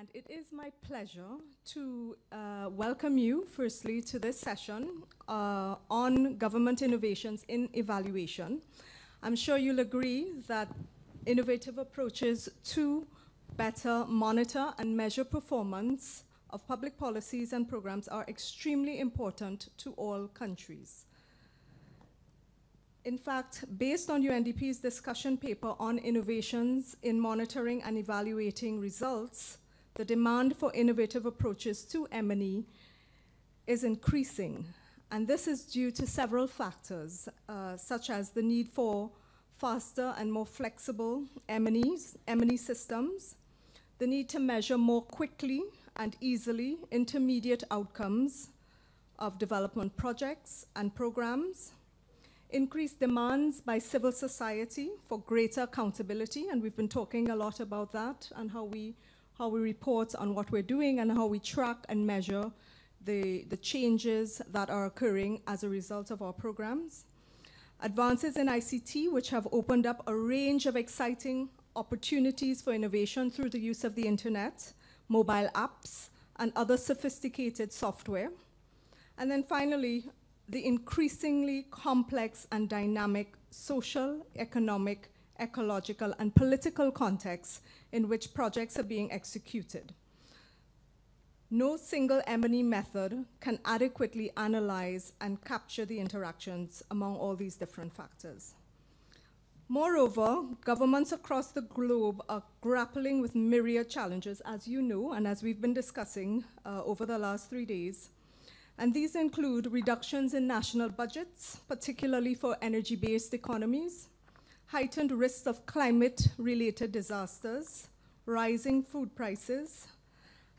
And it is my pleasure to welcome you, firstly, to this session on government innovations in evaluation. I'm sure you'll agree that innovative approaches to better monitor and measure performance of public policies and programs are extremely important to all countries. In fact, based on UNDP's discussion paper on innovations in monitoring and evaluating results, the demand for innovative approaches to M&E is increasing. And this is due to several factors, such as the need for faster and more flexible M&E systems, the need to measure more quickly and easily intermediate outcomes of development projects and programs, increased demands by civil society for greater accountability, and we've been talking a lot about that and how we report on what we're doing and how we track and measure the changes that are occurring as a result of our programs. Advances in ICT, which have opened up a range of exciting opportunities for innovation through the use of the internet, mobile apps, and other sophisticated software. And then finally, the increasingly complex and dynamic social, economic, ecological, and political contexts in which projects are being executed. No single M&E method can adequately analyze and capture the interactions among all these different factors. Moreover, governments across the globe are grappling with myriad challenges, as you know, and as we've been discussing over the last 3 days. And these include reductions in national budgets, particularly for energy-based economies, heightened risks of climate-related disasters, rising food prices,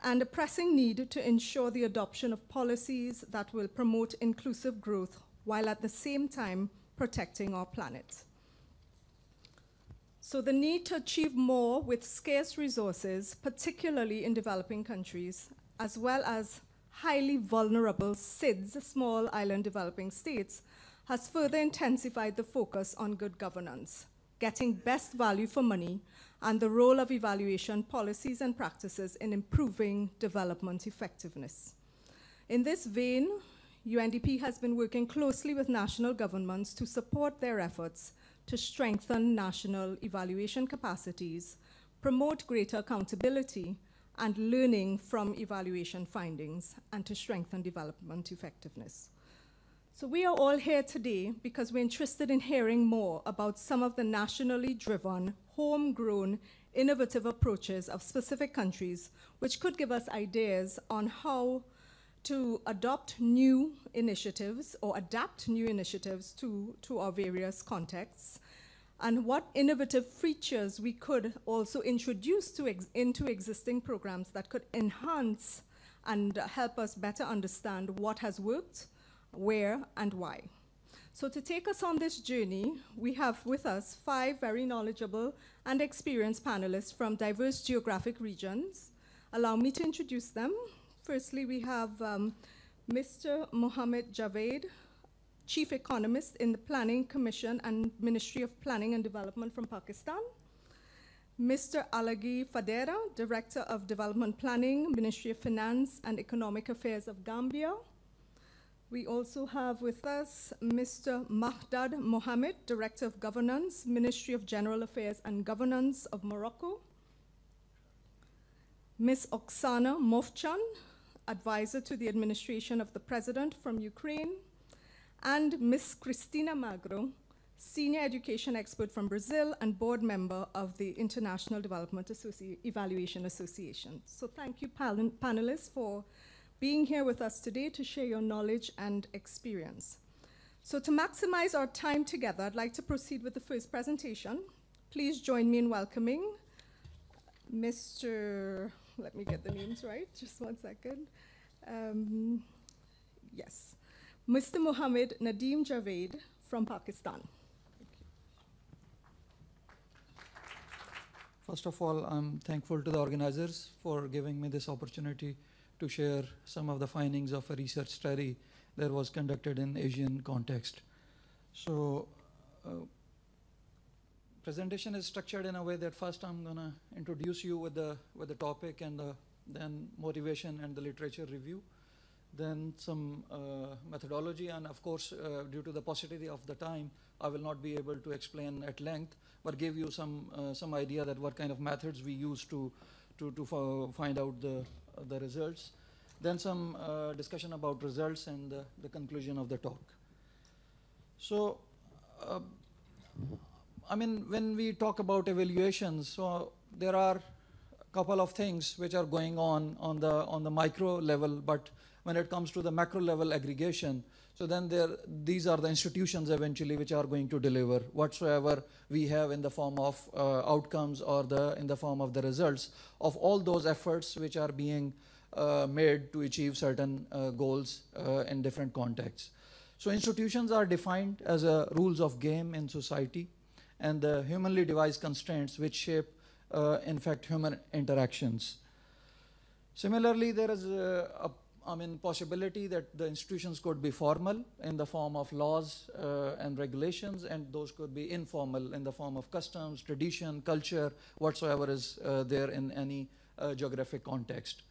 and a pressing need to ensure the adoption of policies that will promote inclusive growth while at the same time protecting our planet. So the need to achieve more with scarce resources, particularly in developing countries, as well as highly vulnerable SIDS, small island developing states, has further intensified the focus on good governance, getting best value for money, and the role of evaluation policies and practices in improving development effectiveness. In this vein, UNDP has been working closely with national governments to support their efforts to strengthen national evaluation capacities, promote greater accountability, and learning from evaluation findings, and to strengthen development effectiveness. So we are all here today because we're interested in hearing more about some of the nationally driven, homegrown, innovative approaches of specific countries, which could give us ideas on how to adopt new initiatives or adapt new initiatives to our various contexts, and what innovative features we could also introduce into existing programs that could enhance and help us better understand what has worked, where, and why. So to take us on this journey, we have with us 5 very knowledgeable and experienced panelists from diverse geographic regions. Allow me to introduce them. Firstly, we have Mr. Nadeem Javaid, Chief Economist in the Planning Commission and Ministry of Planning and Development from Pakistan. Mr. Alagie Fadera, Director of Development Planning, Ministry of Finance and Economic Affairs of Gambia. We also have with us Mr. Mahdad Mohammed, Director of Governance, Ministry of General Affairs and Governance of Morocco. Ms. Oksana Movchan, Advisor to the Administration of the President from Ukraine. And Ms. Cristina Magro, Senior Education Expert from Brazil and Board Member of the International Development Evaluation Association. So thank you, panelists, for being here with us today to share your knowledge and experience. So to maximize our time together, I'd like to proceed with the first presentation. Please join me in welcoming Mr. Let me get the names right, just one second. Yes. Mr. Nadeem Javaid from Pakistan. First of all, I'm thankful to the organizers for giving me this opportunity to share some of the findings of a research study that was conducted in Asian context. So, presentation is structured in a way that first I'm going to introduce you with the topic and the then motivation and the literature review, then some methodology, and of course, due to the paucity of the time, I will not be able to explain at length, but give you some idea that what kind of methods we use to find out the results. Then some discussion about results and the conclusion of the talk. So, I mean, when we talk about evaluations, so there are a couple of things which are going on the micro level, but when it comes to the macro level aggregation, so then these are the institutions eventually which are going to deliver whatsoever we have in the form of outcomes or in the form of the results of all those efforts which are being made to achieve certain goals in different contexts. So institutions are defined as rules of game in society and the humanly devised constraints which shape, in fact, human interactions. Similarly, there is a possibility that the institutions could be formal in the form of laws and regulations, and those could be informal in the form of customs, tradition, culture, whatsoever is there in any geographic context.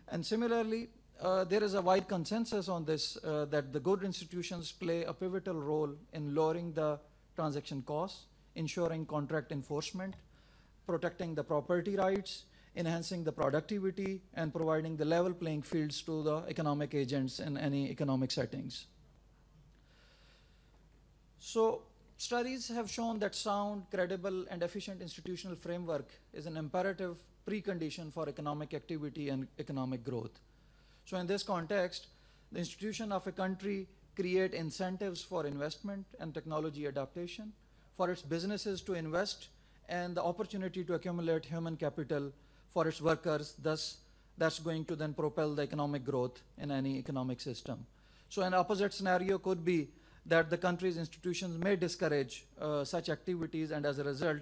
And similarly, there is a wide consensus on this that the good institutions play a pivotal role in lowering the transaction costs, ensuring contract enforcement, protecting the property rights, enhancing the productivity, and providing the level playing fields to the economic agents in any economic settings. So studies have shown that sound, credible, and efficient institutional framework is an imperative precondition for economic activity and economic growth. So in this context, the institution of a country create incentives for investment and technology adaptation, for its businesses to invest, and the opportunity to accumulate human capital for its workers. Thus, that's going to then propel the economic growth in any economic system. So an opposite scenario could be that the country's institutions may discourage such activities, and as a result,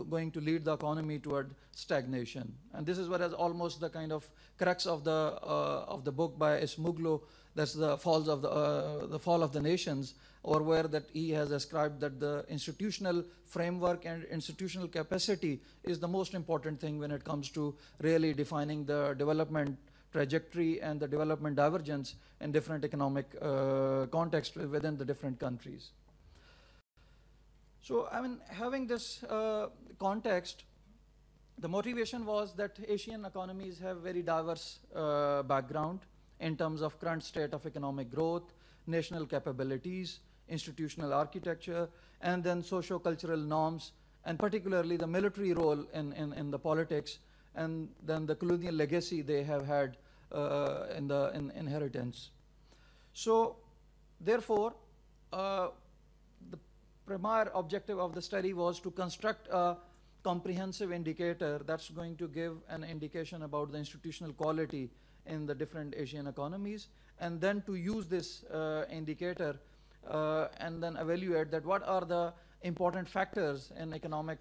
going to lead the economy toward stagnation. And this is what is almost the kind of crux of the book by Esmuglo, that's the fall of the nations, or where that he has ascribed that the institutional framework and institutional capacity is the most important thing when it comes to really defining the development trajectory and the development divergence in different economic contexts within the different countries. So, I mean, having this context, the motivation was that Asian economies have very diverse background in terms of current state of economic growth, national capabilities, institutional architecture, and then socio-cultural norms, and particularly the military role in the politics, and then the colonial legacy they have had in inheritance. So, therefore, the primary objective of the study was to construct a comprehensive indicator that's going to give an indication about the institutional quality in the different Asian economies, and then to use this indicator and then evaluate that what are the important factors in economic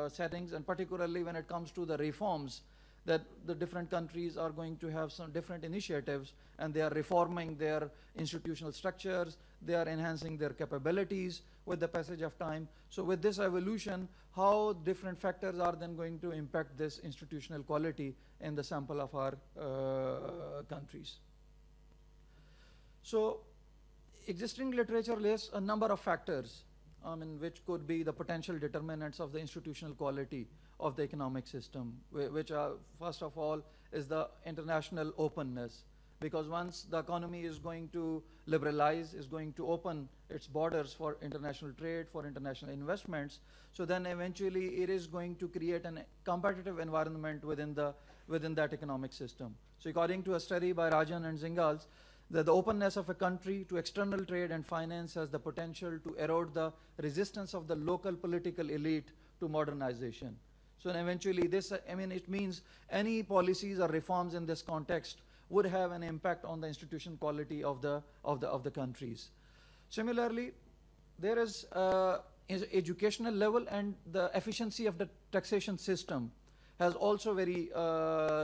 settings, and particularly when it comes to the reforms that the different countries are going to have some different initiatives, and they are reforming their institutional structures, they are enhancing their capabilities with the passage of time. So with this evolution, how different factors are then going to impact this institutional quality in the sample of our countries. So existing literature lists a number of factors which could be the potential determinants of the institutional quality of the economic system, which are, first of all, is the international openness. Because once the economy is going to liberalize, is going to open its borders for international trade, for international investments, so then eventually it is going to create a competitive environment within that economic system. So according to a study by Rajan and Zingals, that the openness of a country to external trade and finance has the potential to erode the resistance of the local political elite to modernization. So eventually this, it means any policies or reforms in this context would have an impact on the institution quality of the countries. Similarly, there is educational level, and the efficiency of the taxation system has also very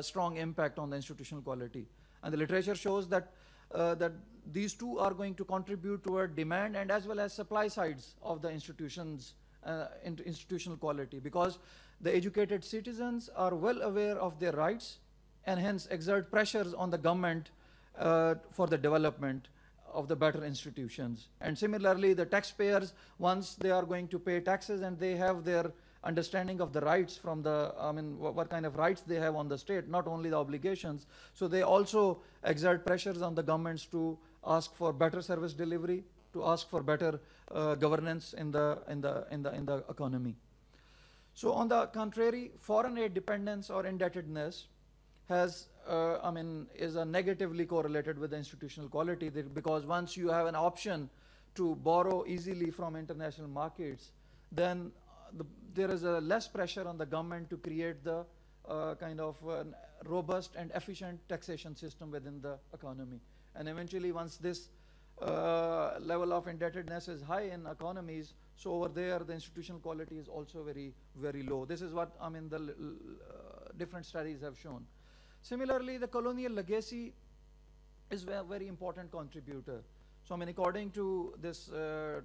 strong impact on the institutional quality. And the literature shows that that these two are going to contribute toward demand and as well as supply sides of the institutions, institutional quality, because the educated citizens are well aware of their rights and hence exert pressures on the government for the development of the better institutions. And similarly, the taxpayers, once they are going to pay taxes and they have their understanding of the rights from the, what kind of rights they have on the state, not only the obligations. So they also exert pressures on the governments to ask for better service delivery, to ask for better governance in the economy. So on the contrary, foreign aid dependence or indebtedness has, is negatively correlated with the institutional quality, because once you have an option to borrow easily from international markets, then there is a less pressure on the government to create the robust and efficient taxation system within the economy. And eventually, once this level of indebtedness is high in economies, so over there the institutional quality is also very, very low. This is what the different studies have shown. Similarly, the colonial legacy is a very important contributor. So according to this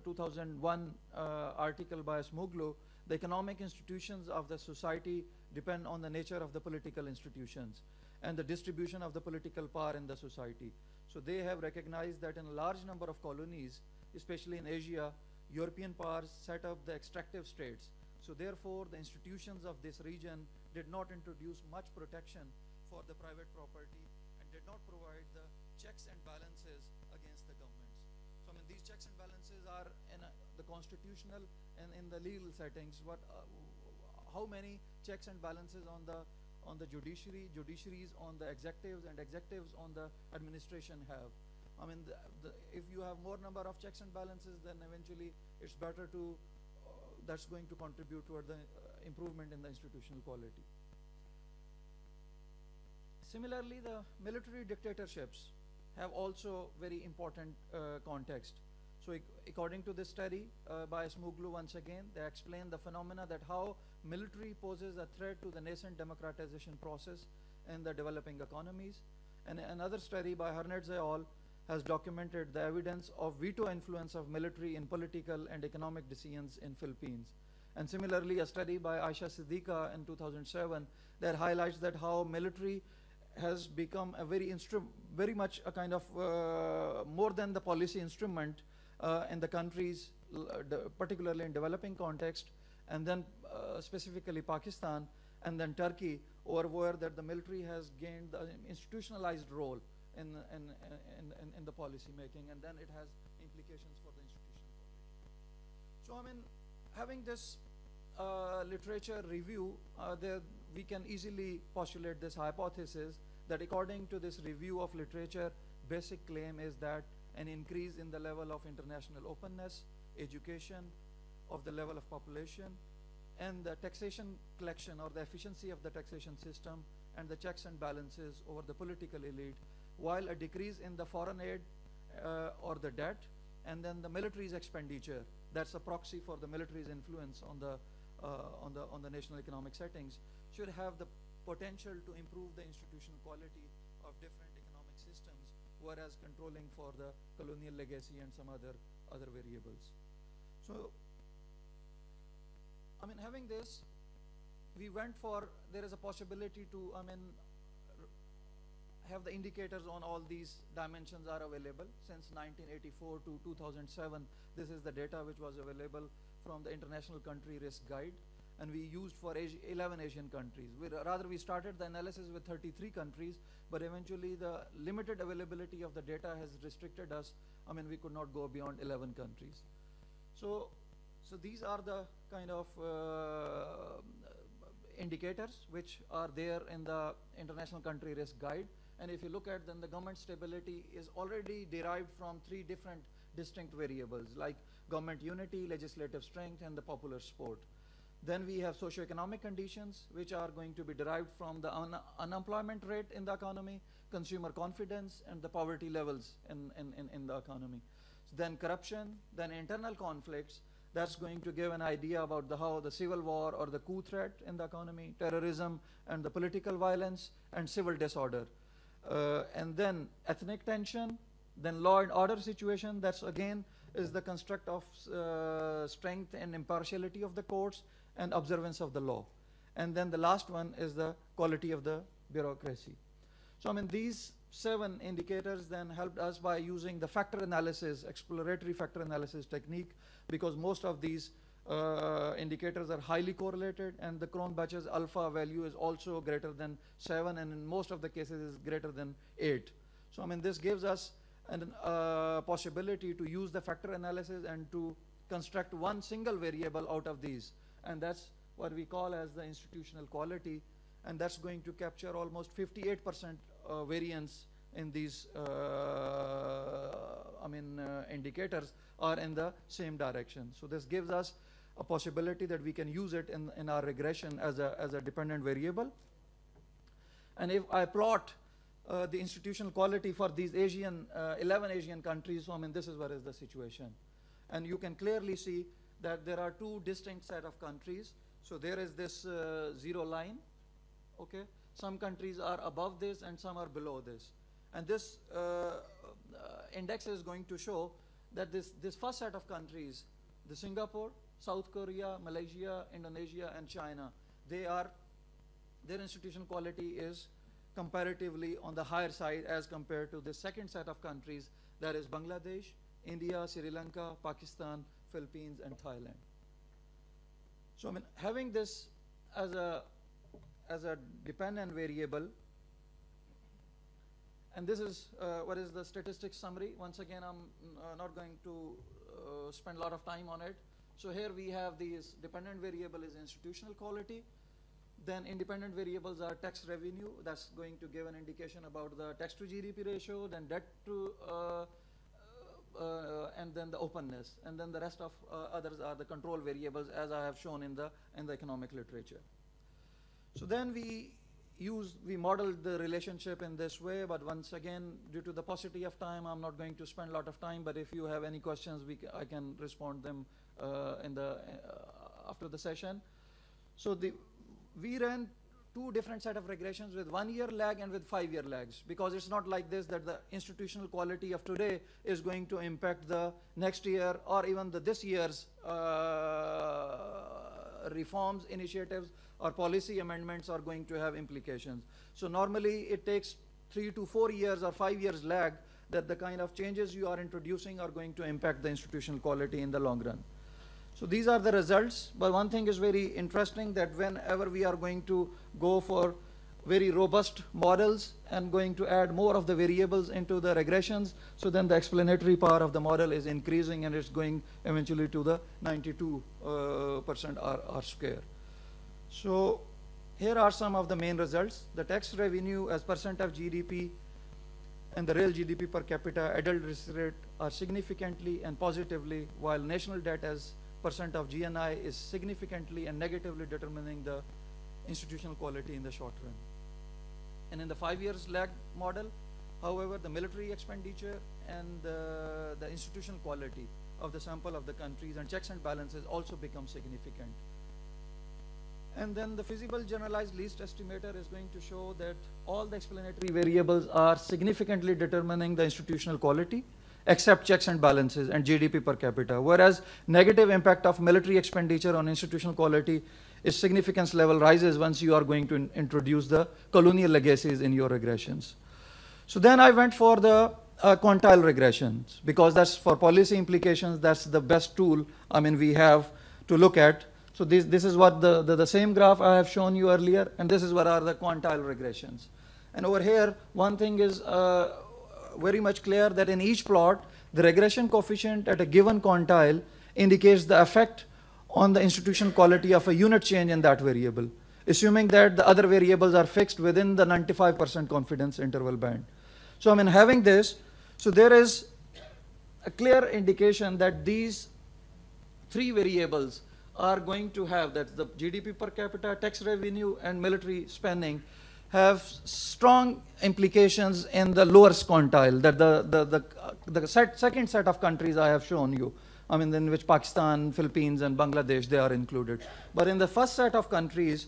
2001 article by Smuglu, the economic institutions of the society depend on the nature of the political institutions and the distribution of the political power in the society. So they have recognized that in a large number of colonies, especially in Asia, European powers set up the extractive states. So therefore, the institutions of this region did not introduce much protection for the private property and did not provide the checks and balances against the governments. So these checks and balances are in the constitutional and in the legal settings. How many checks and balances on the judiciaries on the executives, and executives on the administration have? If you have more number of checks and balances, then eventually it's better to, that's going to contribute toward the improvement in the institutional quality. Similarly, the military dictatorships have also very important context. So according to this study by Smuglu, once again, they explain the phenomena that how military poses a threat to the nascent democratization process in the developing economies. And another study by Hernandez et al. Has documented the evidence of veto influence of military in political and economic decisions in Philippines. And similarly, a study by Aisha Siddiqa in 2007 that highlights that how military has become a very much a kind of more than the policy instrument in the countries, particularly in developing context, and then specifically Pakistan, and then Turkey, over where that the military has gained the institutionalized role in the policy making, and then it has implications for the institutional quality. So having this literature review, we can easily postulate this hypothesis that according to this review of literature, basic claim is that an increase in the level of international openness, education of the level of population, and the taxation collection or the efficiency of the taxation system and the checks and balances over the political elite, while a decrease in the foreign aid or the debt, and then the military's expenditure, that's a proxy for the military's influence on the national economic settings, should have the potential to improve the institutional quality of different economic systems, whereas controlling for the colonial legacy and some other variables. So, having this, we went for, there is a possibility to, have the indicators on all these dimensions are available since 1984 to 2007. This is the data which was available from the International Country Risk Guide, and we used for 11 Asian countries. We started the analysis with 33 countries, but eventually the limited availability of the data has restricted us. We could not go beyond 11 countries. So these are the kind of indicators which are there in the International Country Risk Guide. And if you look at, then the government stability is already derived from 3 different distinct variables, like government unity, legislative strength, and the popular support. Then we have socioeconomic conditions, which are going to be derived from the unemployment rate in the economy, consumer confidence, and the poverty levels in the economy. So then corruption, then internal conflicts, that's going to give an idea about how the civil war or the coup threat in the economy, terrorism, and the political violence, and civil disorder. And then ethnic tension, then law and order situation, that's again is the construct of strength and impartiality of the courts and observance of the law. And then the last one is the quality of the bureaucracy. So I mean, these 7 indicators then helped us by using the factor analysis, exploratory factor analysis technique, because most of these indicators are highly correlated, and the Cronbach's alpha value is also greater than 7, and in most of the cases is greater than 8. So I mean, this gives us a possibility to use the factor analysis and to construct one single variable out of these, and that's what we call as the institutional quality, and that's going to capture almost 58% variance in these indicators are in the same direction. So this gives us a possibility that we can use it in our regression as a dependent variable. And if I plot the institutional quality for these 11 Asian countries, so I mean, this is what is the situation. And you can clearly see that there are 2 distinct set of countries. So there is this 0 line, okay? Some countries are above this and some are below this. And this index is going to show that this first set of countries, the Singapore, South Korea, Malaysia, Indonesia, and China, their institutional quality is comparatively on the higher side as compared to the second set of countries, that is Bangladesh, India, Sri Lanka, Pakistan, Philippines, and Thailand. So I mean, having this as a dependent variable, and this is what is the statistics summary. Once again, I'm not going to spend a lot of time on it. So here we have these dependent variable is institutional quality. Then independent variables are tax revenue. That's going to give an indication about the tax to GDP ratio, then debt to, and then the openness. And then the rest of others are the control variables, as I have shown in the economic literature. So then we modeled the relationship in this way, but once again, due to the paucity of time, I'm not going to spend a lot of time, but if you have any questions, I can respond them after the session. So we ran 2 different set of regressions with 1-year lag and with 5-year lags, because it's not like this that the institutional quality of today is going to impact the next year or even this year's reforms, initiatives, or policy amendments are going to have implications. So normally it takes 3 to 4 years or 5 years lag that the kind of changes you are introducing are going to impact the institutional quality in the long run. So these are the results, but one thing is very interesting, that whenever we are going to go for very robust models and going to add more of the variables into the regressions, so then the explanatory power of the model is increasing and it's going eventually to the 92% R square. So here are some of the main results. The tax revenue as percent of GDP and the real GDP per capita, adult risk rate are significantly and positively, while national debt as percent of GNI is significantly and negatively determining the institutional quality in the short run. And in the 5 years lag model, however, the military expenditure and the institutional quality of the sample of the countries and checks and balances also become significant. And then the feasible generalized least estimator is going to show that all the explanatory variables are significantly determining the institutional quality, except checks and balances and GDP per capita, whereas negative impact of military expenditure on institutional quality its significance level rises once you are going to introduce the colonial legacies in your regressions. So then I went for the quantile regressions, because that's for policy implications, that's the best tool we have to look at. So this is what the same graph I have shown you earlier, and this is what are the quantile regressions. And over here, one thing is very much clear, that in each plot, the regression coefficient at a given quantile indicates the effect on the institutional quality of a unit change in that variable, assuming that the other variables are fixed within the 95% confidence interval band. So having this, so there is a clear indication that these 3 variables are going to have, that the GDP per capita, tax revenue, and military spending, have strong implications in the lowest quantile, that the second set of countries I have shown you, in which Pakistan, Philippines, and Bangladesh, they are included. But in the first set of countries,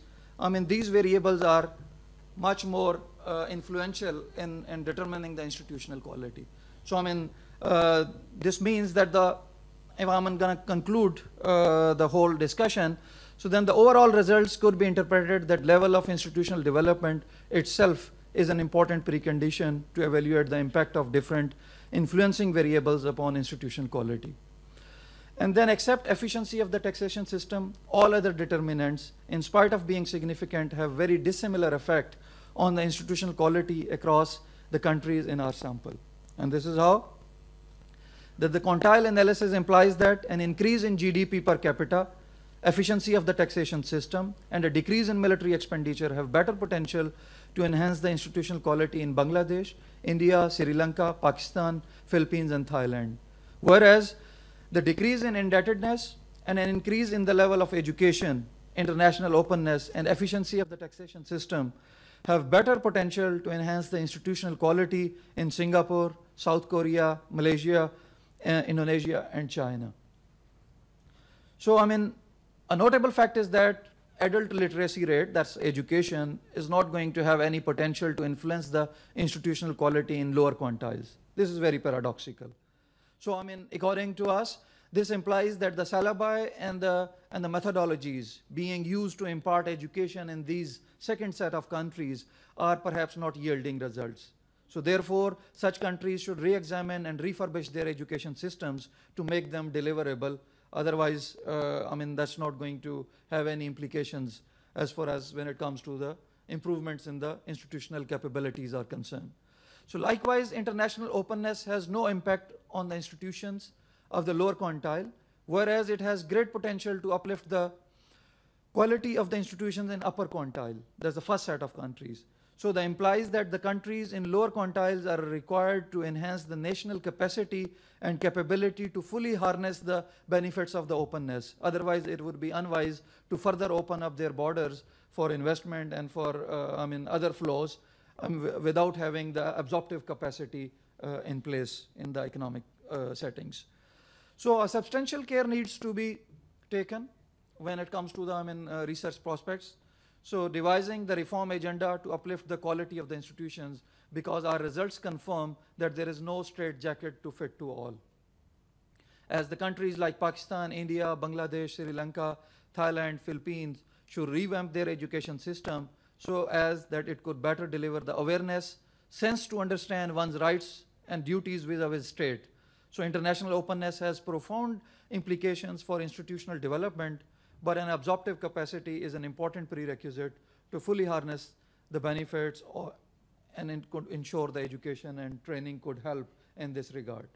these variables are much more influential in determining the institutional quality. So this means that if I'm going to conclude the whole discussion, so then the overall results could be interpreted that level of institutional development itself is an important precondition to evaluate the impact of different influencing variables upon institutional quality. And then except efficiency of the taxation system, all other determinants, in spite of being significant, have very dissimilar effect on the institutional quality across the countries in our sample. And this is how? That the quantile analysis implies that an increase in GDP per capita, efficiency of the taxation system, and a decrease in military expenditure have better potential to enhance the institutional quality in Bangladesh, India, Sri Lanka, Pakistan, Philippines, and Thailand. Whereas the decrease in indebtedness and an increase in the level of education, international openness, and efficiency of the taxation system have better potential to enhance the institutional quality in Singapore, South Korea, Malaysia, Indonesia, and China. So, I mean, a notable fact is that adult literacy rate, that's education, is not going to have any potential to influence the institutional quality in lower quantiles. This is very paradoxical. So, I mean, according to us, this implies that the syllabi and the methodologies being used to impart education in these second set of countries are perhaps not yielding results. So therefore, such countries should re-examine and refurbish their education systems to make them deliverable. Otherwise, I mean, that's not going to have any implications as far as when it comes to the improvements in the institutional capabilities are concerned. So likewise, international openness has no impact on the institutions of the lower quantile, whereas it has great potential to uplift the quality of the institutions in upper quantile. That's the first set of countries. So that implies that the countries in lower quantiles are required to enhance the national capacity and capability to fully harness the benefits of the openness. Otherwise, it would be unwise to further open up their borders for investment and for I mean, other flows without having the absorptive capacity in place in the economic settings. So a substantial care needs to be taken when it comes to the research prospects. So devising the reform agenda to uplift the quality of the institutions, because our results confirm that there is no straitjacket to fit to all. As the countries like Pakistan, India, Bangladesh, Sri Lanka, Thailand, Philippines should revamp their education system so as that it could better deliver the awareness, sense to understand one's rights and duties vis-a-vis state. So international openness has profound implications for institutional development, but an absorptive capacity is an important prerequisite to fully harness the benefits and it could ensure the education and training could help in this regard.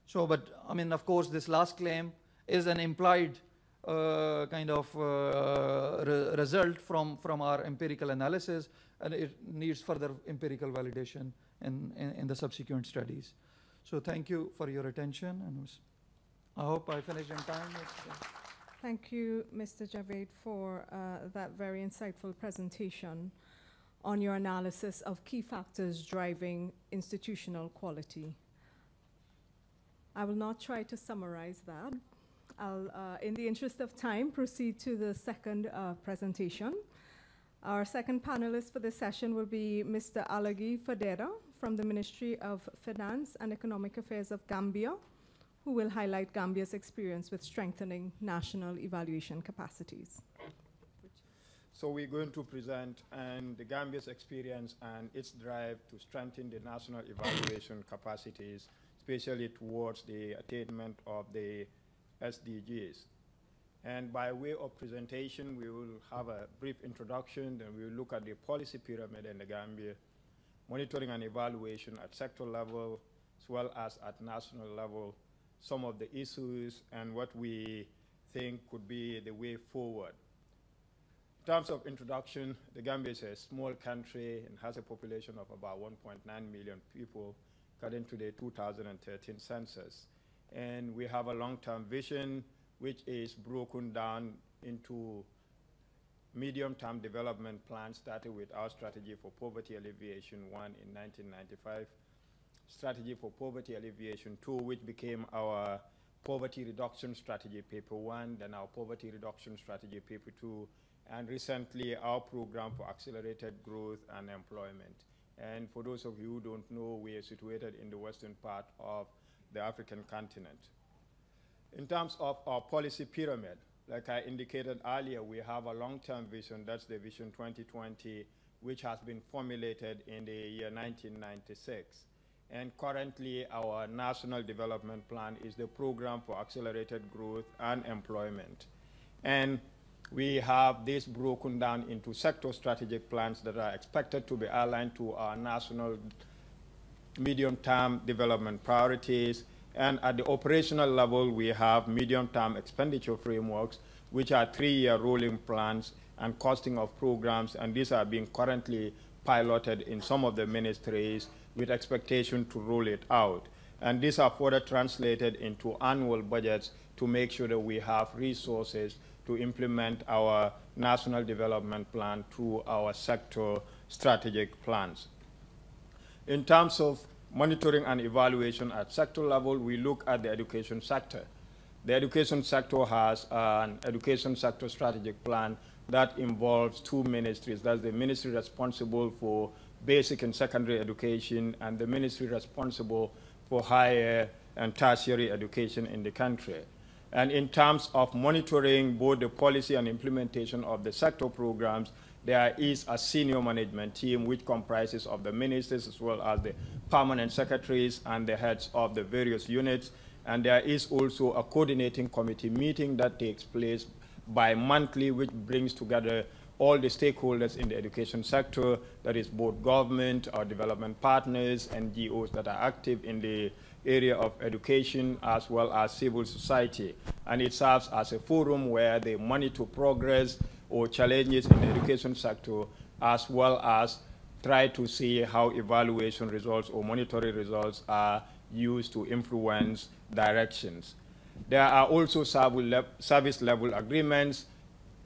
So, but I mean, of course, this last claim is an implied kind of result from our empirical analysis, and it needs further empirical validation in the subsequent studies. So thank you for your attention, and I hope I finished in time. Thank you, Mr. Javaid, for that very insightful presentation on your analysis of key factors driving institutional quality. I will not try to summarize that. I'll, in the interest of time, proceed to the second presentation. Our second panelist for this session will be Mr. Alagie Fadera from the Ministry of Finance and Economic Affairs of Gambia, who will highlight Gambia's experience with strengthening national evaluation capacities. So we're going to present the Gambia's experience and its drive to strengthen the national evaluation capacities, especially towards the attainment of the SDGs. And by way of presentation, we will have a brief introduction, then we will look at the policy pyramid in the Gambia, monitoring and evaluation at sector level, as well as at national level, some of the issues and what we think could be the way forward. In terms of introduction, the Gambia is a small country and has a population of about 1.9 million people, according to the 2013 census. And we have a long-term vision, which is broken down into medium-term development plans, starting with our strategy for poverty alleviation 1 in 1995, strategy for poverty alleviation 2, which became our poverty reduction strategy paper 1, then our poverty reduction strategy paper 2, and recently our program for accelerated growth and employment. And for those of you who don't know, we are situated in the western part of the African continent. In terms of our policy pyramid, like I indicated earlier, we have a long-term vision. That's the Vision 2020 which has been formulated in the year 1996. And currently, our National Development Plan is the Program for Accelerated Growth and Employment. And we have this broken down into sector strategic plans that are expected to be aligned to our national medium-term development priorities. And at the operational level, we have medium-term expenditure frameworks, which are 3-year rolling plans and costing of programs, and these are being currently piloted in some of the ministries with expectation to roll it out. And these are further translated into annual budgets to make sure that we have resources to implement our national development plan through our sector strategic plans. In terms of monitoring and evaluation at sector level, we look at the education sector. The education sector has an education sector strategic plan that involves 2 ministries. That's the ministry responsible for basic and secondary education and the ministry responsible for higher and tertiary education in the country. And in terms of monitoring both the policy and implementation of the sector programs, there is a senior management team which comprises of the ministers as well as the permanent secretaries and the heads of the various units. And there is also a coordinating committee meeting that takes place bi-monthly, which brings together all the stakeholders in the education sector, that is both government, our development partners, NGOs that are active in the area of education, as well as civil society. And it serves as a forum where they monitor progress or challenges in the education sector, as well as try to see how evaluation results or monitoring results are used to influence directions. There are also service level agreements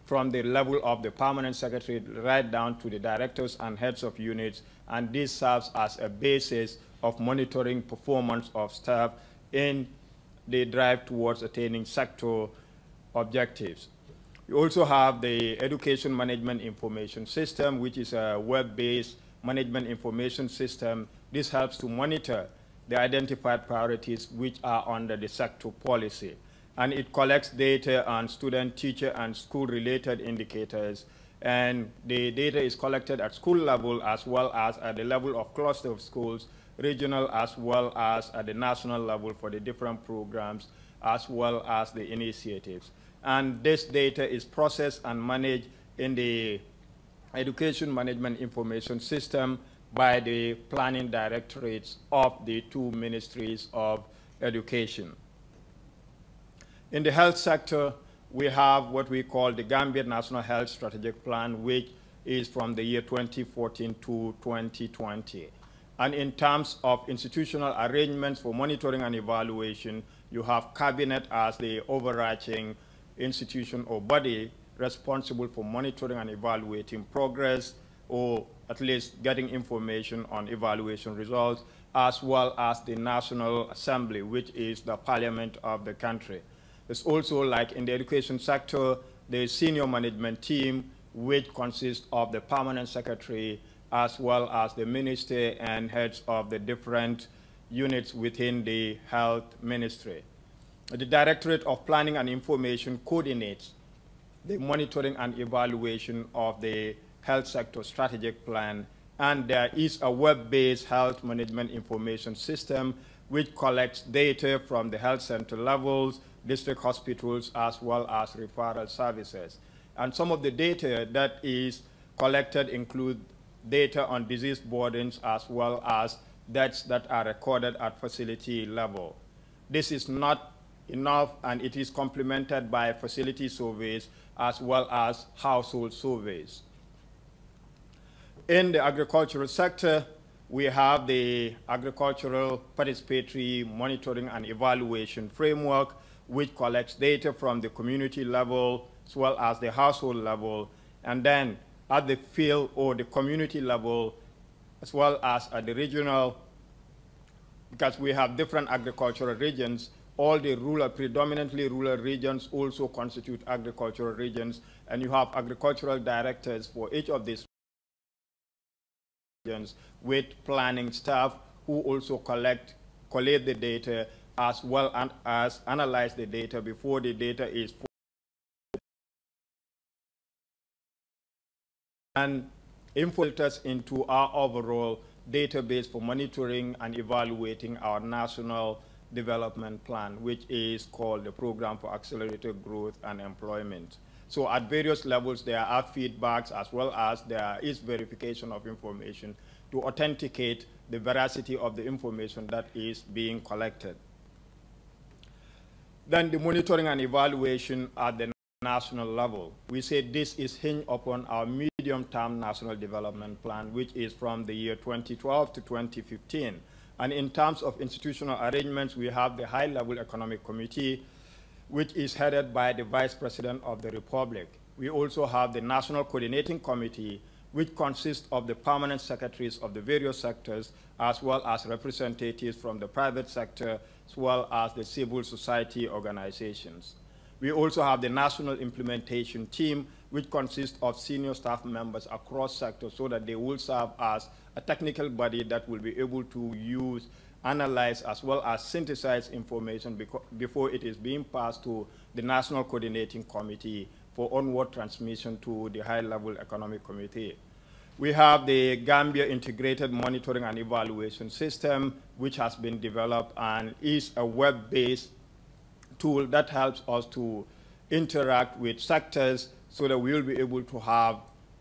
from the level of the permanent secretary right down to the directors and heads of units, and this serves as a basis of monitoring performance of staff in the drive towards attaining sector objectives. We also have the Education Management Information System, which is a web-based management information system. This helps to monitor the identified priorities which are under the sector policy. And it collects data on student, teacher, and school-related indicators. And the data is collected at school level as well as at the level of cluster of schools, regional as well as at the national level for the different programs, as well as the initiatives. And this data is processed and managed in the Education Management Information System by the planning directorates of the 2 ministries of education. In the health sector, we have what we call the Gambia National Health Strategic Plan, which is from the year 2014 to 2020. And in terms of institutional arrangements for monitoring and evaluation, you have Cabinet as the overarching institution or body responsible for monitoring and evaluating progress, or at least getting information on evaluation results, as well as the National Assembly, which is the parliament of the country. It's also, like in the education sector, the senior management team, which consists of the permanent secretary, as well as the minister and heads of the different units within the health ministry. The Directorate of Planning and Information coordinates the monitoring and evaluation of the health sector strategic plan, and there is a web-based health management information system which collects data from the health center levels, district hospitals, as well as referral services. And some of the data that is collected include data on disease burdens as well as deaths that are recorded at facility level. This is not enough, and it is complemented by facility surveys as well as household surveys. In the agricultural sector, we have the Agricultural Participatory Monitoring and Evaluation Framework, which collects data from the community level as well as the household level, and then at the field or the community level, as well as at the regional, because we have different agricultural regions. All the rural, predominantly rural regions also constitute agricultural regions, and you have agricultural directors for each of these regions with planning staff who also collate the data as well as analyze the data before the data is. And filters into our overall database for monitoring and evaluating our national development plan, which is called the Program for Accelerated Growth and Employment. So at various levels, there are feedbacks as well as there is verification of information to authenticate the veracity of the information that is being collected. Then the monitoring and evaluation at the national level. We say this is hinged upon our medium-term national development plan, which is from the year 2012 to 2015. And in terms of institutional arrangements, we have the high-level economic committee, which is headed by the Vice President of the Republic. We also have the National Coordinating Committee, which consists of the permanent secretaries of the various sectors, as well as representatives from the private sector, as well as the civil society organizations. We also have the National Implementation Team, which consists of senior staff members across sectors so that they will serve as a technical body that will be able to use, analyze, as well as synthesize information before it is being passed to the National Coordinating Committee for onward transmission to the high-level economic committee. We have the Gambia Integrated Monitoring and Evaluation System, which has been developed and is a web-based tool that helps us to interact with sectors so that we will be able to have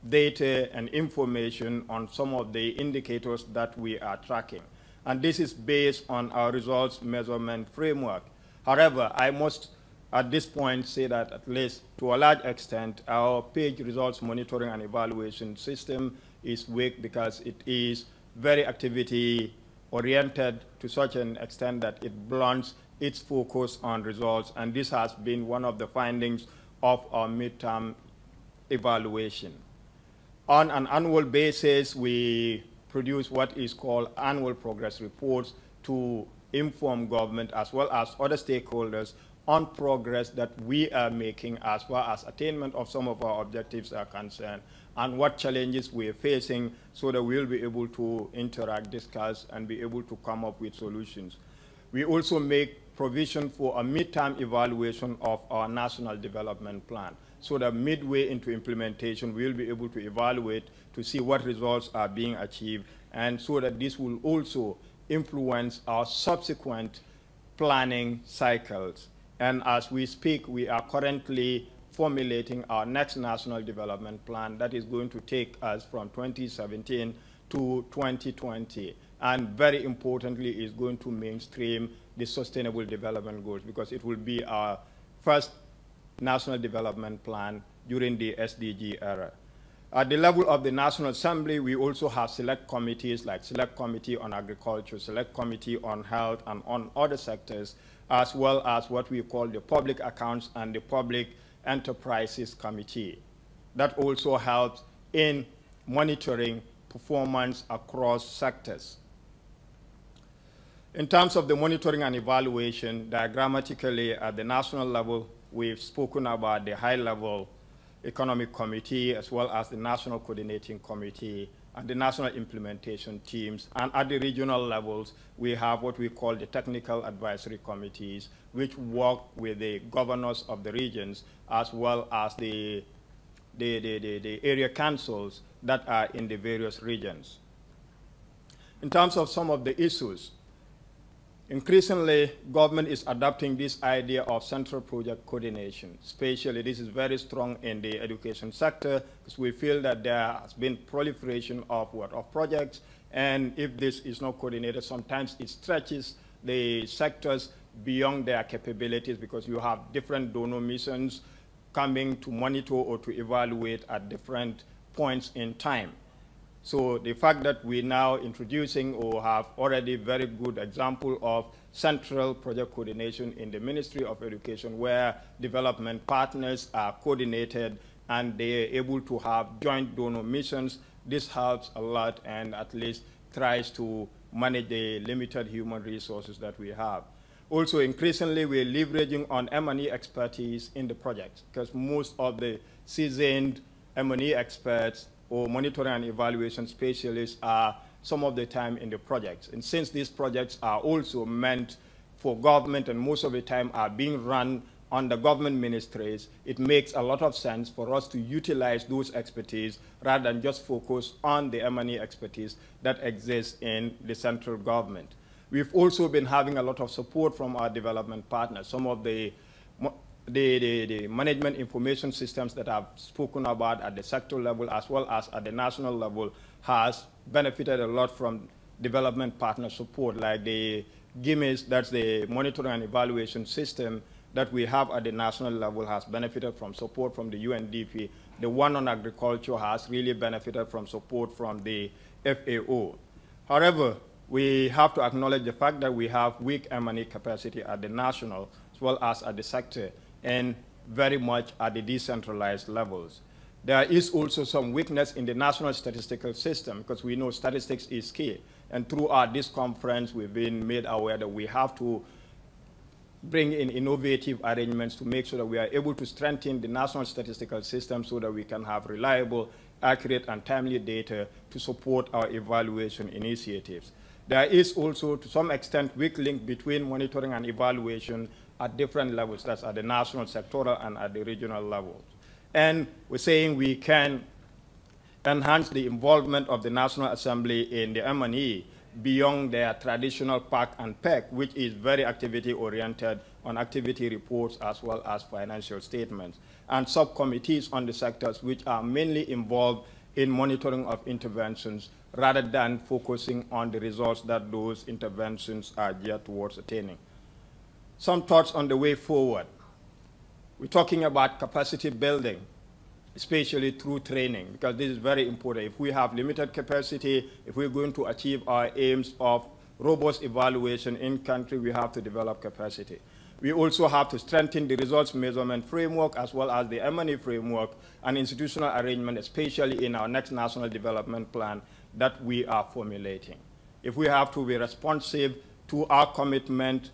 data and information on some of the indicators that we are tracking. And this is based on our results measurement framework. However, I must at this point say that at least to a large extent, our page results monitoring and evaluation system is weak because it is very activity oriented to such an extent that it blunts its focus on results. And this has been one of the findings of our midterm evaluation. On an annual basis, we produce what is called annual progress reports to inform government as well as other stakeholders on progress that we are making as far as attainment of some of our objectives are concerned and what challenges we are facing so that we'll be able to interact, discuss, and be able to come up with solutions. We also make provision for a midterm evaluation of our national development plan so that midway into implementation, we'll be able to evaluate to see what results are being achieved, and so that this will also influence our subsequent planning cycles. And as we speak, we are currently formulating our next national development plan that is going to take us from 2017 to 2020. And very importantly, is going to mainstream the Sustainable Development Goals because it will be our first national development plan during the SDG era. At the level of the National Assembly, we also have select committees like Select Committee on Agriculture, Select Committee on Health, and on other sectors, as well as what we call the Public Accounts and the Public Enterprises Committee. That also helps in monitoring performance across sectors. In terms of the monitoring and evaluation, diagrammatically at the national level, we've spoken about the high-level Economic Committee as well as the National Coordinating Committee and the National Implementation Teams. And at the regional levels, we have what we call the Technical Advisory Committees, which work with the governors of the regions as well as the area councils that are in the various regions. In terms of some of the issues, increasingly, government is adopting this idea of central project coordination. Especially, this is very strong in the education sector because we feel that there has been proliferation of projects, and if this is not coordinated, sometimes it stretches the sectors beyond their capabilities because you have different donor missions coming to monitor or to evaluate at different points in time. So the fact that we're now introducing or have already very good example of central project coordination in the Ministry of Education where development partners are coordinated and they are able to have joint donor missions, this helps a lot and at least tries to manage the limited human resources that we have. Also, increasingly, we're leveraging on M&E expertise in the projects because most of the seasoned M&E experts or monitoring and evaluation specialists are some of the time in the projects. And since these projects are also meant for government and most of the time are being run on the government ministries, it makes a lot of sense for us to utilize those expertise rather than just focus on the M&E expertise that exists in the central government. We've also been having a lot of support from our development partners. Some of the management information systems that I've spoken about at the sector level as well as at the national level has benefited a lot from development partner support, like the GIMIS, that's the monitoring and evaluation system that we have at the national level, has benefited from support from the UNDP. The one on agriculture has really benefited from support from the FAO. However, we have to acknowledge the fact that we have weak M&E capacity at the national as well as at the sector, and very much at the decentralized levels. There is also some weakness in the national statistical system, because we know statistics is key. And throughout this conference, we've been made aware that we have to bring in innovative arrangements to make sure that we are able to strengthen the national statistical system so that we can have reliable, accurate, and timely data to support our evaluation initiatives. There is also, to some extent, weak link between monitoring and evaluation at different levels. That's at the national, sectoral, and at the regional levels. And we're saying we can enhance the involvement of the National Assembly in the M&E beyond their traditional PAC and PEC, which is very activity-oriented on activity reports as well as financial statements, and subcommittees on the sectors which are mainly involved in monitoring of interventions rather than focusing on the results that those interventions are geared towards attaining. Some thoughts on the way forward. We're talking about capacity building, especially through training, because this is very important. If we have limited capacity, if we're going to achieve our aims of robust evaluation in country, we have to develop capacity. We also have to strengthen the results measurement framework as well as the M&E framework and institutional arrangement, especially in our next national development plan that we are formulating. If we have to be responsive to our commitment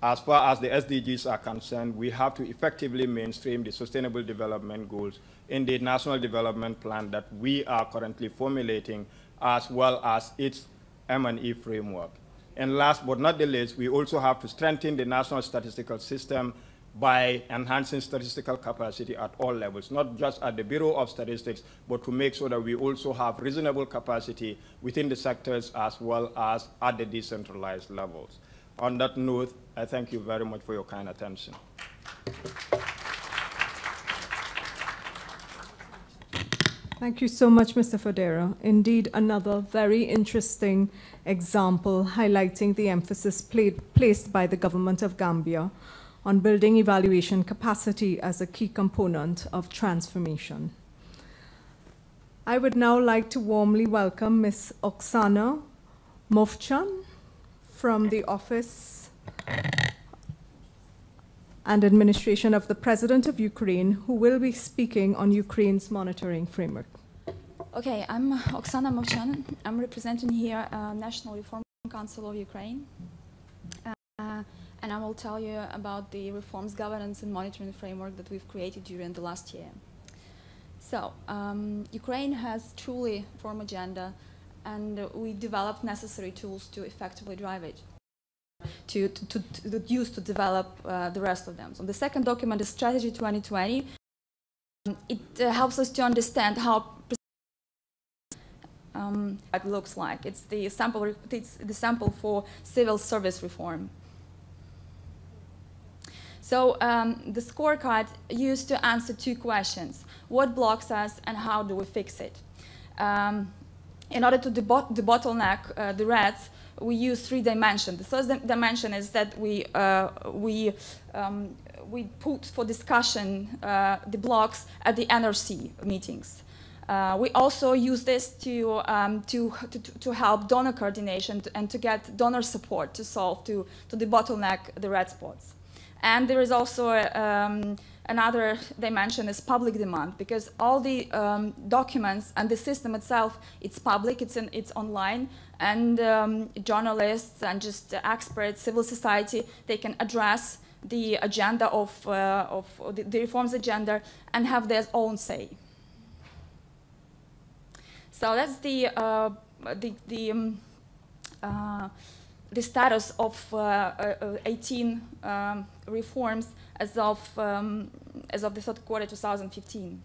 as far as the SDGs are concerned, we have to effectively mainstream the Sustainable Development Goals in the National Development Plan that we are currently formulating, as well as its M&E framework. And last but not the least, we also have to strengthen the national statistical system by enhancing statistical capacity at all levels, not just at the Bureau of Statistics, but to make sure that we also have reasonable capacity within the sectors as well as at the decentralized levels. On that note, I thank you very much for your kind attention. Thank you so much, Mr. Fadera. Indeed, another very interesting example highlighting the emphasis placed by the government of Gambia on building evaluation capacity as a key component of transformation. I would now like to warmly welcome Ms. Oksana Movchan from the Office and Administration of the President of Ukraine, who will be speaking on Ukraine's monitoring framework. Okay, I'm Oksana Movchan. I'm representing here National Reform Council of Ukraine. And I will tell you about the reforms, governance, and monitoring framework that we've created during the last year. So, Ukraine has truly reform agenda, and we developed necessary tools to effectively drive it, to use to develop the rest of them. So the second document is Strategy 2020. It helps us to understand how it looks like. It's the sample for civil service reform. So the scorecard used to answer two questions: what blocks us and how do we fix it? In order to debottleneck the reds, we use three dimensions. The first dimension is that we put for discussion the blocks at the NRC meetings. We also use this to help donor coordination and to get donor support to solve, to debottleneck the red spots. And there is also another dimension is public demand, because all the documents and the system itself, it's public, it's online, and journalists and just experts, civil society, they can address the agenda of the reforms agenda and have their own say. So that's the status of 18 reforms as of the third quarter 2015.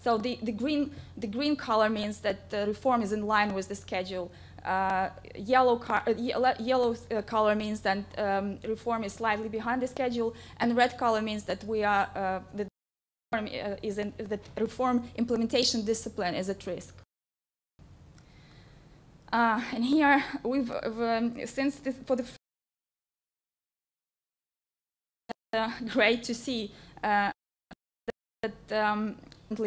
So the green color means that the reform is in line with the schedule. Yellow color means that reform is slightly behind the schedule, and red color means that that reform implementation discipline is at risk. And here great to see that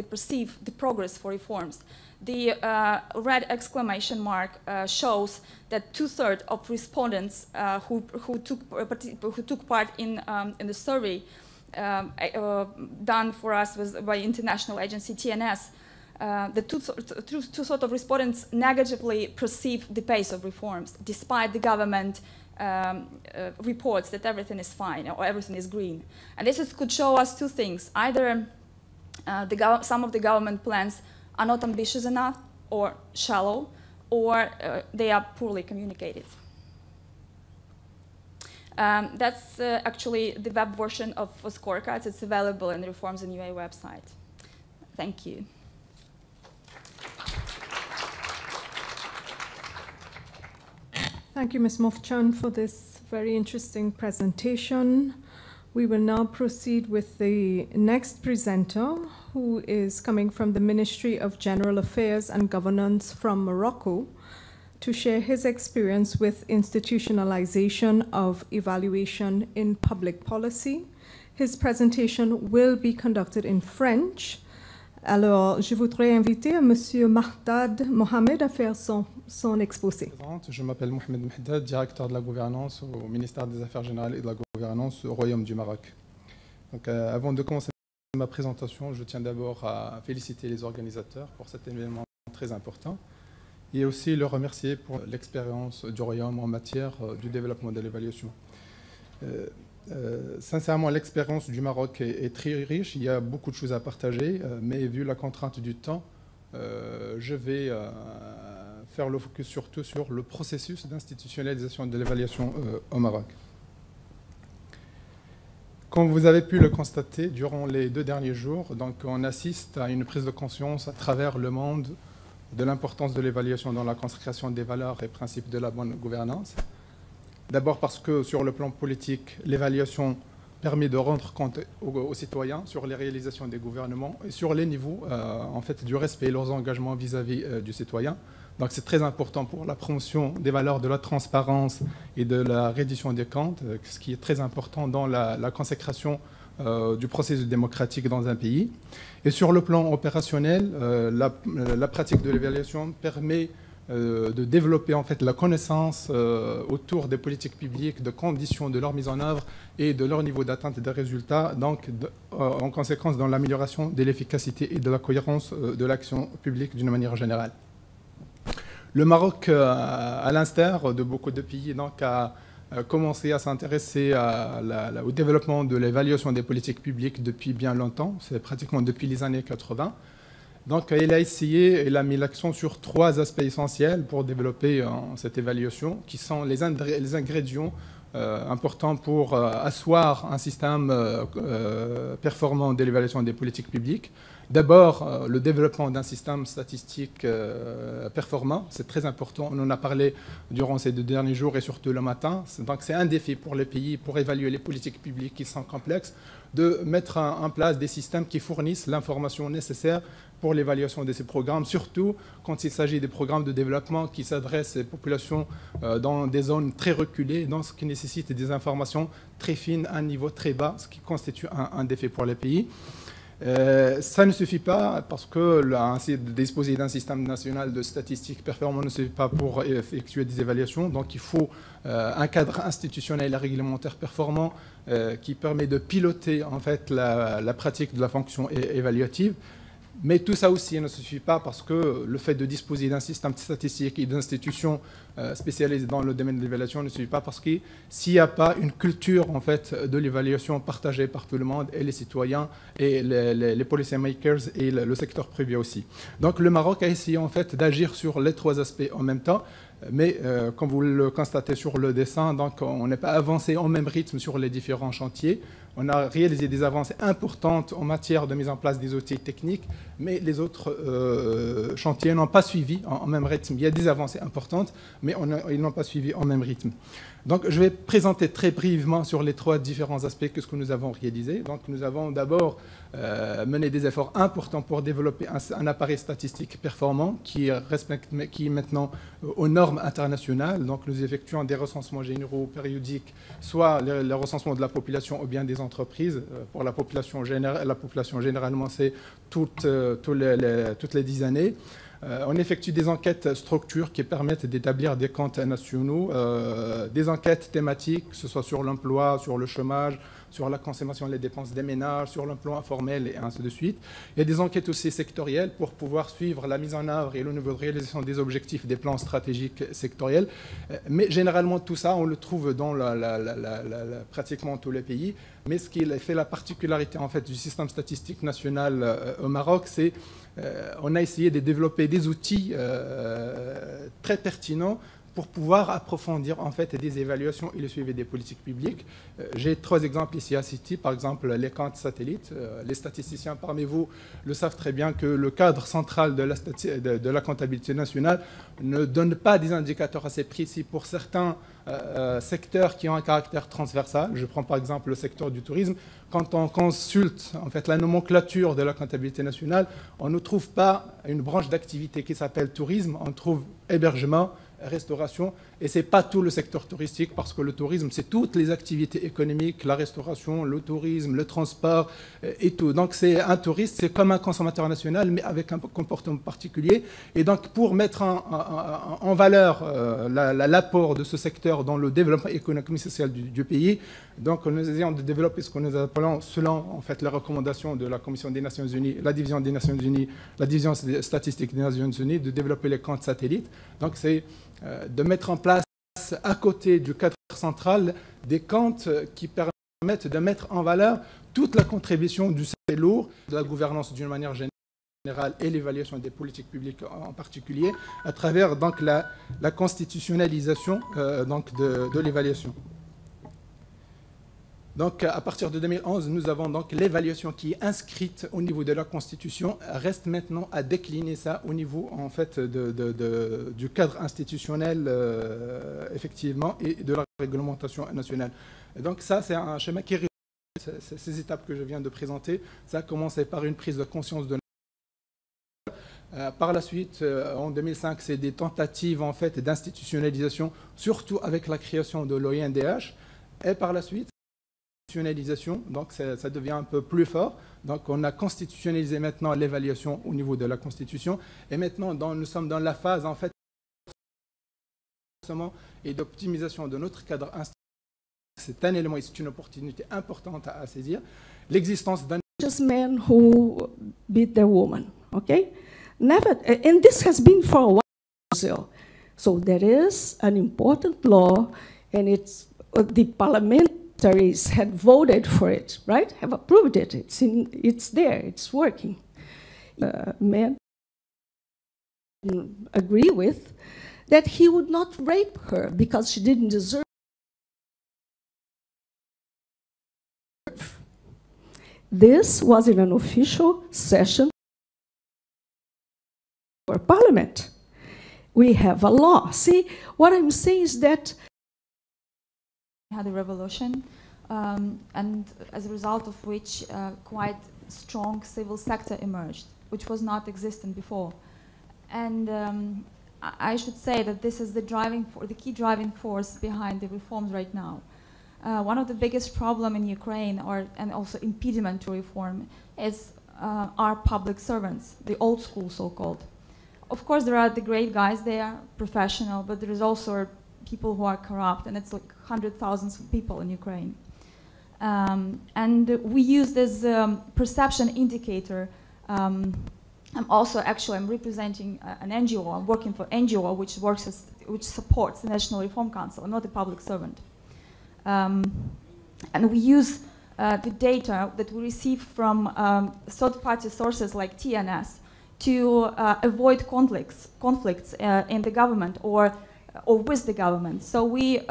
perceive the progress for reforms. The red exclamation mark shows that 2/3 of respondents who took part in the survey done for us by international agency TNS. The two-thirds of respondents negatively perceive the pace of reforms, despite the government reports that everything is fine or everything is green. And this could show us two things: either some of the government plans are not ambitious enough or shallow, or they are poorly communicated. That's actually the web version of scorecards. It's available in the Reforms in UA website. Thank you. Thank you, Ms. Movchan, for this very interesting presentation. We will now proceed with the next presenter, who is coming from the Ministry of General Affairs and Governance from Morocco, to share his experience with institutionalization of evaluation in public policy. His presentation will be conducted in French. Alors, je voudrais inviter Monsieur Mahdad Mohamed à faire son exposé. Je m'appelle Mohamed Mahdad, directeur de la gouvernance au ministère des Affaires générales et de la gouvernance au Royaume du Maroc. Donc, avant de commencer ma présentation, je tiens d'abord à féliciter les organisateurs pour cet événement très important et aussi le remercier pour l'expérience du Royaume en matière du développement de l'évaluation. Sincèrement, l'expérience du Maroc est très riche, il y a beaucoup de choses à partager, mais vu la contrainte du temps, je vais faire le focus surtout sur le processus d'institutionnalisation de l'évaluation au Maroc. Comme vous avez pu le constater durant les 2 derniers jours, donc on assiste à une prise de conscience à travers le monde de l'importance de l'évaluation dans la consécration des valeurs et principes de la bonne gouvernance. D'abord parce que sur le plan politique, l'évaluation permet de rendre compte aux citoyens sur les réalisations des gouvernements et sur les niveaux en fait, du respect et leurs engagements vis-à-vis du citoyen. Donc c'est très important pour la promotion des valeurs de la transparence et de la reddition des comptes, ce qui est très important dans la consécration du processus démocratique dans un pays. Et sur le plan opérationnel, la pratique de l'évaluation permet de développer en fait la connaissance autour des politiques publiques, de conditions de leur mise en œuvre et de leur niveau d'atteinte des résultats, donc en conséquence dans l'amélioration de l'efficacité et de la cohérence de l'action publique d'une manière générale. Le Maroc, à l'instar de beaucoup de pays, donc, a commencé à s'intéresser au développement de l'évaluation des politiques publiques depuis bien longtemps, c'est pratiquement depuis les années 80. Donc, il a mis l'accent sur 3 aspects essentiels pour développer cette évaluation, qui sont les ingrédients importants pour asseoir un système performant de l'évaluation des politiques publiques. D'abord, le développement d'un système statistique performant, c'est très important. On en a parlé durant ces 2 derniers jours et surtout le matin. Donc, c'est un défi pour les pays pour évaluer les politiques publiques qui sont complexes, de mettre en place des systèmes qui fournissent l'information nécessaire pour l'évaluation de ces programmes, surtout quand il s'agit des programmes de développement qui s'adressent aux populations dans des zones très reculées, donc ce qui nécessite des informations très fines à un niveau très bas, ce qui constitue un défi pour les pays. Ça ne suffit pas parce que disposer d'un système national de statistiques performant ne suffit pas pour effectuer des évaluations. Donc il faut un cadre institutionnel et réglementaire performant qui permet de piloter en fait la pratique de la fonction évaluative. Mais tout ça aussi ne suffit pas parce que le fait de disposer d'un système statistique et d'institutions spécialisées dans le domaine de l'évaluation ne suffit pas parce que s'il n'y a pas une culture en fait, de l'évaluation partagée par tout le monde et les citoyens et les policy makers et le secteur privé aussi. Donc le Maroc a essayé en fait d'agir sur les 3 aspects en même temps. Mais comme vous le constatez sur le dessin, donc, on n'est pas avancé au même rythme sur les différents chantiers. On a réalisé des avancées importantes en matière de mise en place des outils techniques, mais les autres chantiers n'ont pas suivi en même rythme. Il y a des avancées importantes, mais ils n'ont pas suivi en même rythme. Donc, je vais présenter très brièvement sur les 3 différents aspects que ce que nous avons réalisé. Donc, nous avons d'abord mené des efforts importants pour développer un appareil statistique performant qui est maintenant aux normes internationales. Donc, nous effectuons des recensements généraux périodiques, soit le recensement de la population ou bien des entreprises. Pour la population généralement, c'est toutes les 10 années. On effectue des enquêtes structures qui permettent d'établir des comptes nationaux, des enquêtes thématiques, que ce soit sur l'emploi, sur le chômage, sur la consommation et les dépenses des ménages, sur l'emploi informel et ainsi de suite. Il y a des enquêtes aussi sectorielles pour pouvoir suivre la mise en œuvre et le niveau de réalisation des objectifs des plans stratégiques sectoriels. Mais généralement, tout ça, on le trouve dans pratiquement tous les pays. Mais ce qui fait la particularité en fait, du système statistique national au Maroc, c'est on a essayé de développer des outils très pertinents pour pouvoir approfondir en fait des évaluations et le suivi des politiques publiques. J'ai 3 exemples ici à citer, par exemple les comptes satellites. Les statisticiens parmi vous le savent très bien que le cadre central de la comptabilité nationale ne donne pas des indicateurs assez précis pour certains secteurs qui ont un caractère transversal. Je prends par exemple le secteur du tourisme. Quand on consulte en fait, la nomenclature de la comptabilité nationale, on ne trouve pas une branche d'activité qui s'appelle tourisme, on trouve hébergement, restauration, et ce n'est pas tout le secteur touristique, parce que le tourisme, c'est toutes les activités économiques, la restauration, le tourisme, le transport et tout. Donc c'est un touriste, c'est comme un consommateur national, mais avec un comportement particulier. Et donc pour mettre en valeur l'apport de ce secteur dans le développement économique et social du pays, donc nous essayons de développer ce que nous appelons, selon en fait, les recommandations de la Commission des Nations Unies, la division des Nations Unies, la division statistique des Nations Unies, de développer les comptes satellites. Donc c'est de mettre en place à côté du cadre central des comptes qui permettent de mettre en valeur toute la contribution du secteur lourd, de la gouvernance d'une manière générale et l'évaluation des politiques publiques en particulier, à travers donc, la constitutionnalisation donc, de l'évaluation. Donc, à partir de 2011, nous avons donc l'évaluation qui est inscrite au niveau de la Constitution. Reste maintenant à décliner ça au niveau en fait, du cadre institutionnel, effectivement, et de la réglementation nationale. Et donc, ça, c'est un schéma qui est ces étapes que je viens de présenter. Ça a commencé par une prise de conscience de par la suite, en 2005, c'est des tentatives en fait, d'institutionnalisation, surtout avec la création de l'OINDH. Et par la suite, donc ça devient un peu plus fort. Donc on a constitutionnalisé maintenant l'évaluation au niveau de la Constitution. Et maintenant, nous sommes dans la phase en fait et d'optimisation de notre cadre institutionnel. C'est un élément et c'est une opportunité importante à saisir. L'existence d'un just men who beat their woman, okay? Never, and this has been for a while. So there is an important law, and it's the parliamentaries had voted for it, right? Have approved it. It's there. It's working. Men agree with that he would not rape her because she didn't deserve. This was in an official session for Parliament. We have a law. See, what I'm saying is that we had a revolution, and as a result of which quite strong civil sector emerged, which was not existent before. And I should say that this is the key driving force behind the reforms right now. One of the biggest problems in Ukraine, and also impediment to reform, is our public servants, the old school so-called. Of course, there are the great guys there, professional, but there is also people who are corrupt, and it's like hundreds of thousands of people in Ukraine. And we use this perception indicator. I'm representing an NGO. I'm working for NGO, which supports the National Reform Council. I'm not a public servant. And we use the data that we receive from third-party sources like TNS to avoid conflicts in the government or or with the government. So we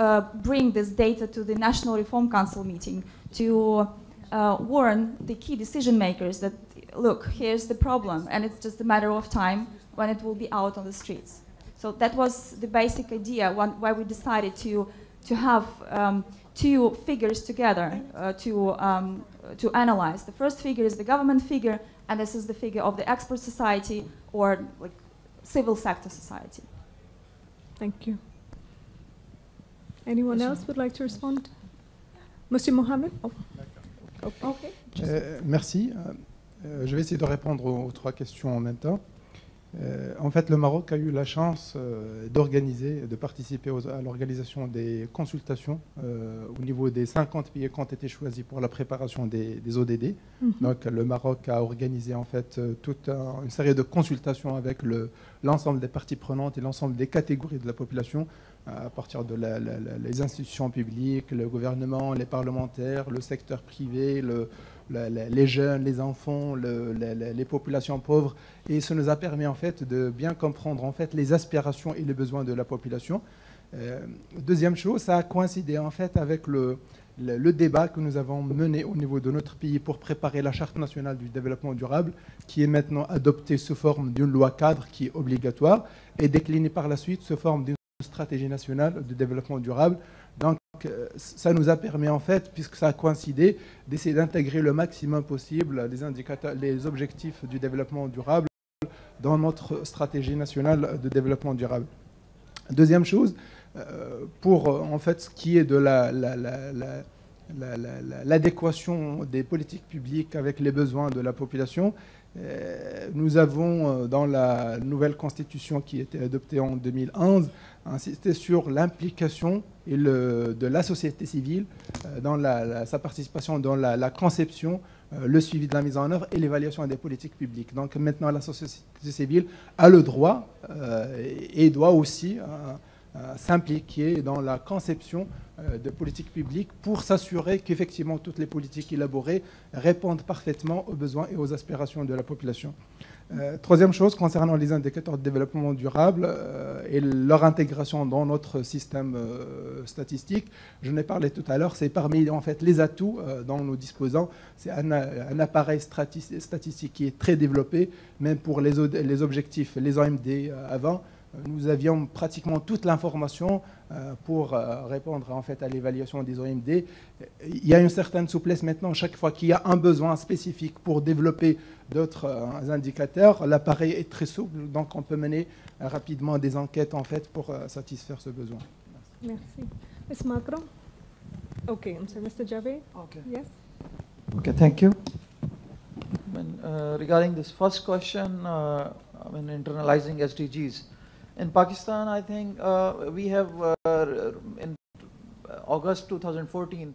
bring this data to the National Reform Council meeting to warn the key decision makers that, look, here's the problem, and it's just a matter of time when it will be out on the streets. So that was the basic idea why we decided to have two figures together to analyze. The first figure is the government figure, and this is the figure of the expert society or like civil sector society. Thank you. Anyone else would like to respond? Monsieur Mohamed? Oh. Okay. Merci. Je vais essayer de répondre aux trois questions en même temps. En fait, le Maroc a eu la chance d'organiser, de participer à l'organisation des consultations au niveau des 50 pays qui ont été choisis pour la préparation des ODD. Donc, le Maroc a organisé en fait toute une série de consultations avec l'ensemble des parties prenantes et l'ensemble des catégories de la population, à partir de les institutions publiques, le gouvernement, les parlementaires, le secteur privé, les jeunes, les enfants, les populations pauvres, et ça nous a permis en fait de bien comprendre en fait les aspirations et les besoins de la population. Deuxième chose, ça a coïncidé en fait avec le débat que nous avons mené au niveau de notre pays pour préparer la Charte nationale du développement durable, qui est maintenant adoptée sous forme d'une loi cadre qui est obligatoire et déclinée par la suite sous forme d'une stratégie nationale de développement durable. Donc, ça nous a permis, en fait, puisque ça a coïncidé, d'essayer d'intégrer le maximum possible les indicateurs, les objectifs du développement durable dans notre stratégie nationale de développement durable. Deuxième chose, pour, en fait, ce qui est de l'adéquation des politiques publiques avec les besoins de la population, nous avons, dans la nouvelle constitution qui a été adoptée en 2011, insisté sur l'implication de la société civile dans sa participation dans la conception, le suivi de la mise en œuvre et l'évaluation des politiques publiques. Donc maintenant, la société civile a le droit et doit aussi s'impliquer dans la conception de politiques publiques pour s'assurer qu'effectivement toutes les politiques élaborées répondent parfaitement aux besoins et aux aspirations de la population. Troisième chose, concernant les indicateurs de développement durable et leur intégration dans notre système statistique, je n'ai parlé tout à l'heure, c'est parmi en fait, les atouts dont nous disposons. C'est un appareil statistique qui est très développé, même pour les objectifs, les OMD avant. Nous avions pratiquement toute l'information pour répondre en fait, à l'évaluation des OMD. Il y a une certaine souplesse maintenant. Chaque fois qu'il y a un besoin spécifique pour développer d'autres indicateurs, l'appareil est très souple, donc on peut mener rapidement des enquêtes en fait, pour satisfaire ce besoin. Merci. Ms. Macron? Okay, I'm sorry, Mr. Javaid? Okay. Yes? Okay, thank you. Regarding this first question, internalizing SDGs. In Pakistan, I think we have, in August 2014,